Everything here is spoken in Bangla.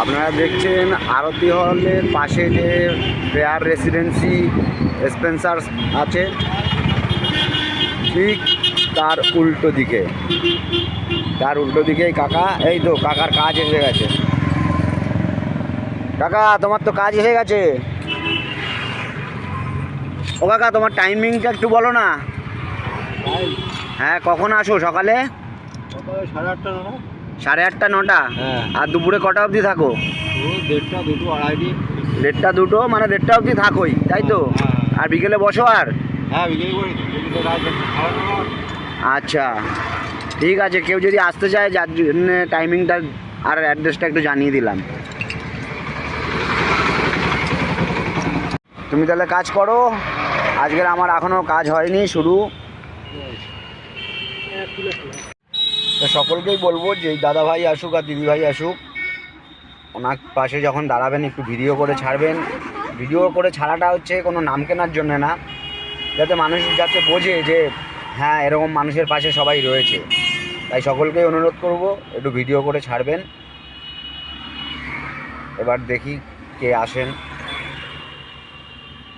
আপনারা দেখছেন আরতি হলের পাশে যে প্রেয়ার রেসিডেন্সি স্পেন্সার আছে, ঠিক তার উল্টো দিকেই কাকা। এই তো কাকার কাজ এসে গেছে। কাকা, তোমার তো কাজ এসে গেছে। ও কাকা, তোমার টাইমিংটা একটু বলো না। হ্যাঁ, কখন আসো? সকালে 8:30 9টা। 8:30 9টা? হ্যাঁ। আর দুপুরে কটা অবধি থাকো? 1:30 2টো 2:30। 1:30 2টো, মানে 1:30 অবধি থাকোই, তাই তো? হ্যাঁ। আর বিকেলে বসো? আর হ্যাঁ, বিকেলে করি তো। বিকেলে রাত 9:30। আচ্ছা, ঠিক আছে। কেউ যদি আসতে চায়, যার জন্য টাইমিংটা আর অ্যাড্রেসটা একটু জানিয়ে দিলাম। তুমি তাহলে কাজ করো। আজকের আমার এখনও কাজ হয়নি, শুরু। তো সকলকেই বলবো যে দাদাভাই আসুক আর দিদিভাই আসুক, ওনার পাশে যখন দাঁড়াবেন একটু ভিডিও করে ছাড়বেন। ভিডিও করে ছাড়াটা হচ্ছে কোনো নাম কেনার জন্য না, যাতে মানুষ যাতে বোঝে যে হ্যাঁ, এরকম মানুষের পাশে সবাই রয়েছে। তাই সকলকেই অনুরোধ করব একটু ভিডিও করে ছাড়বেন। এবার দেখি কে আসেন।